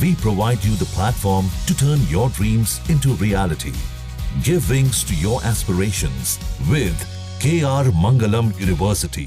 We provide you the platform to turn your dreams into reality. Give wings to your aspirations with KR Mangalam University.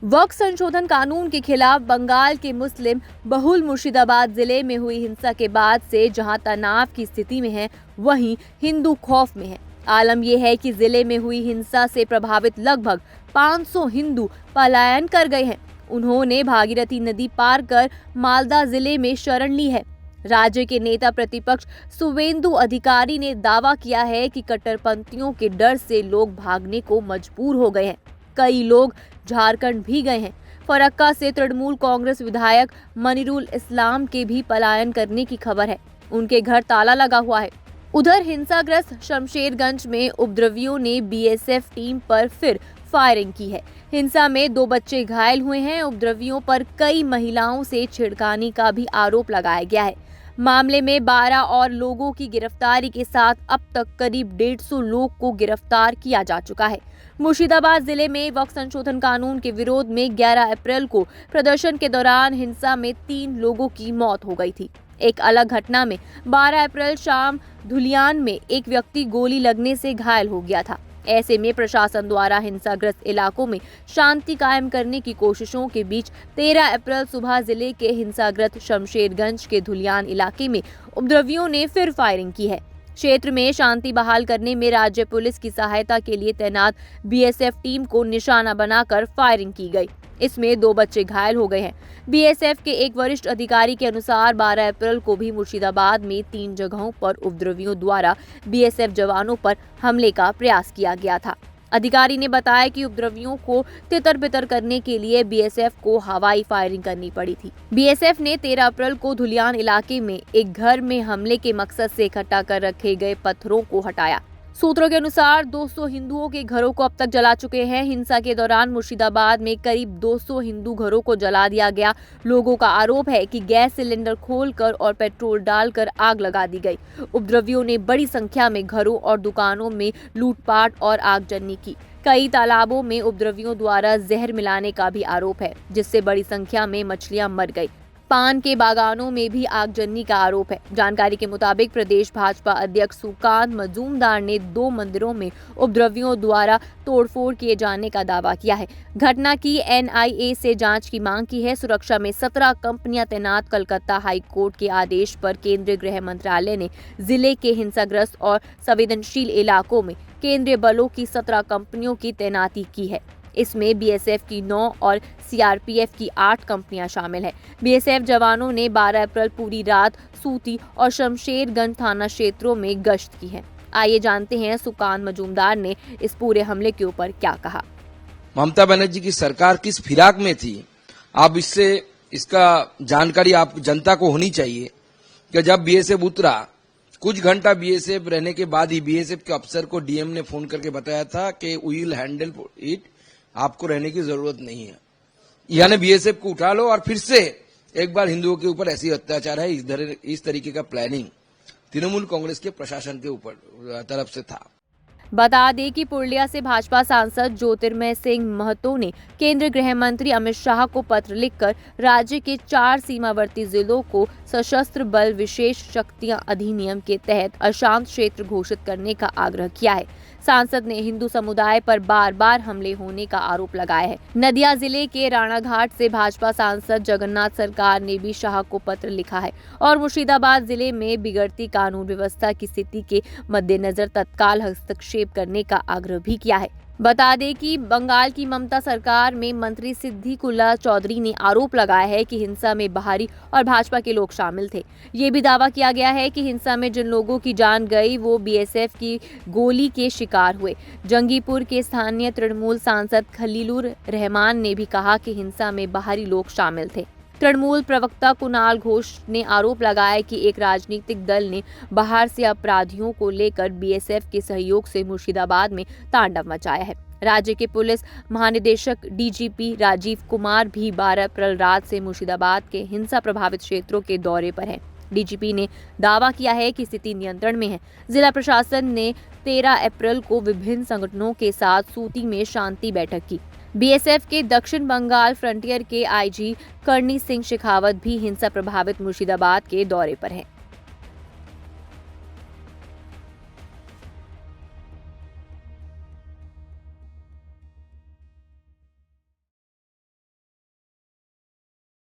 वक्फ संशोधन कानून के खिलाफ बंगाल के मुस्लिम बहुल मुर्शिदाबाद जिले में हुई हिंसा के बाद से जहां तनाव की स्थिति में है, वहीं हिंदू खौफ में है। आलम यह है कि जिले में हुई हिंसा से प्रभावित लगभग 500 हिंदू पलायन कर गए हैं। उन्होंने भागीरथी नदी पार कर मालदा जिले में शरण ली है। राज्य के नेता प्रतिपक्ष सुवेंदु अधिकारी ने दावा किया है कि कट्टरपंथियों के डर से लोग भागने को मजबूर हो गए हैं। कई लोग झारखंड भी गए हैं। फरक्का से तृणमूल कांग्रेस विधायक मनिरुल इस्लाम के भी पलायन करने की खबर है। उनके घर ताला लगा हुआ है। उधर हिंसाग्रस्त शमशेरगंज में उपद्रवियों ने बीएसएफ टीम पर फिर फायरिंग की है। हिंसा में 2 बच्चे घायल हुए हैं। उपद्रवियों पर कई महिलाओं से छेड़खानी का भी आरोप लगाया गया है। मामले में 12 और लोगों की गिरफ्तारी के साथ अब तक करीब 150 लोग को गिरफ्तार किया जा चुका है। मुर्शिदाबाद जिले में वक्फ संशोधन कानून के विरोध में 11 अप्रैल को प्रदर्शन के दौरान हिंसा में 3 लोगों की मौत हो गई थी। एक अलग घटना में 12 अप्रैल शाम धुलियान में एक व्यक्ति गोली लगने से घायल हो गया था। ऐसे में प्रशासन द्वारा हिंसाग्रस्त इलाकों में शांति कायम करने की कोशिशों के बीच 13 अप्रैल सुबह जिले के हिंसाग्रस्त शमशेरगंज के धुलियान इलाके में उपद्रवियों ने फिर फायरिंग की है। क्षेत्र में शांति बहाल करने में राज्य पुलिस की सहायता के लिए तैनात बीएसएफ टीम को निशाना बनाकर फायरिंग की गई। इसमें 2 बच्चे घायल हो गए हैं। बीएसएफ के एक वरिष्ठ अधिकारी के अनुसार 12 अप्रैल को भी मुर्शिदाबाद में 3 जगहों पर उपद्रवियों द्वारा बीएसएफ जवानों पर हमले का प्रयास किया गया था। अधिकारी ने बताया कि उपद्रवियों को तितर-बितर करने के लिए बीएसएफ को हवाई फायरिंग करनी पड़ी थी। बीएसएफ ने 13 अप्रैल को धुलियान इलाके में एक घर में हमले के मकसद से इकट्ठा कर रखे गए पत्थरों को हटाया। सूत्रों के अनुसार 200 हिंदुओं के घरों को अब तक जला चुके हैं। हिंसा के दौरान मुर्शिदाबाद में करीब 200 हिंदू घरों को जला दिया गया। लोगों का आरोप है कि गैस सिलेंडर खोलकर और पेट्रोल डालकर आग लगा दी गई। उपद्रवियों ने बड़ी संख्या में घरों और दुकानों में लूटपाट और आगजनी की। कई तालाबों में उपद्रवियों द्वारा जहर मिलाने का भी आरोप है, जिससे बड़ी संख्या में मछलियां मर गई। पान के बागानों में भी आगजनी का आरोप है। जानकारी के मुताबिक प्रदेश भाजपा अध्यक्ष सुकांत मजूमदार ने 2 मंदिरों में उपद्रवियों द्वारा तोड़फोड़ किए जाने का दावा किया है। घटना की एनआईए से जांच की मांग की है। सुरक्षा में 17 कंपनियां तैनात। कलकत्ता हाई कोर्ट के आदेश पर केंद्रीय गृह मंत्रालय ने जिले के हिंसाग्रस्त और संवेदनशील इलाकों में केंद्रीय बलों की 17 कंपनियों की तैनाती की है। इसमें बीएसएफ की 9 और सीआरपीएफ की 8 कंपनियां शामिल हैं। बीएसएफ जवानों ने 12 अप्रैल पूरी रात सूती और शमशेरगंज थाना क्षेत्रों में गश्त की है। आइए जानते हैं सुकांत मजूमदार ने इस पूरे हमले के ऊपर क्या कहा। ममता बनर्जी की सरकार किस फिराक में थी, आप इसका जानकारी आप जनता को होनी चाहिए कि जब बीएसएफ उतरा, कुछ घंटा बीएसएफ रहने के बाद ही बीएसएफ के अफसर को डीएम ने फोन करके बताया था कि वी विल हैंडल इट, आपको रहने की जरूरत नहीं है। यानी बीएसएफ को उठा लो और फिर से एक बार हिंदुओं के ऊपर ऐसी अत्याचार है। इस तरीके का प्लानिंग तृणमूल कांग्रेस के प्रशासन के ऊपर तरफ से था। बता दें कि पुरुलिया से भाजपा सांसद ज्योतिर्मय सिंह महतो ने केंद्रीय गृह मंत्री अमित शाह को पत्र लिखकर राज्य के 4 सीमावर्ती जिलों को सशस्त्र बल विशेष शक्तियां अधिनियम के तहत अशांत क्षेत्र घोषित करने का आग्रह किया है। सांसद ने हिंदू समुदाय पर बार-बार हमले होने का आरोप लगाया है। नदिया जिले के राणाघाट से भाजपा सांसद जगन्नाथ सरकार ने भी शाह को पत्र लिखा है और मुर्शिदाबाद जिले में बिगड़ती कानून व्यवस्था की स्थिति के मद्देनजर तत्काल हस्तक्षेप करने का आग्रह भी किया है। बता दें कि बंगाल की ममता सरकार में मंत्री सिद्दीकुल्ला चौधरी ने आरोप लगाया है कि हिंसा में बाहरी और भाजपा के लोग शामिल थे। ये भी दावा किया गया है कि हिंसा में जिन लोगों की जान गई वो बीएसएफ की गोली के शिकार हुए। जंगीपुर के स्थानीय तृणमूल सांसद खलीलुर रहमान ने भी कहा कि हिंसा में बाहरी लोग शामिल थे। तृणमूल प्रवक्ता कुणाल घोष ने आरोप लगाया कि एक राजनीतिक दल ने बाहर से अपराधियों को लेकर बीएसएफ के सहयोग से मुर्शिदाबाद में तांडव मचाया है। राज्य के पुलिस महानिदेशक डीजीपी राजीव कुमार भी 12 अप्रैल रात से मुर्शिदाबाद के हिंसा प्रभावित क्षेत्रों के दौरे पर हैं। डीजीपी ने दावा किया है कि स्थिति नियंत्रण में है। जिला प्रशासन ने 13 अप्रैल को विभिन्न संगठनों के साथ सूती में शांति बैठक की। बीएसएफ के दक्षिण बंगाल फ्रंटियर के आईजी करणी सिंह शेखावत भी हिंसा प्रभावित मुर्शिदाबाद के दौरे पर हैं।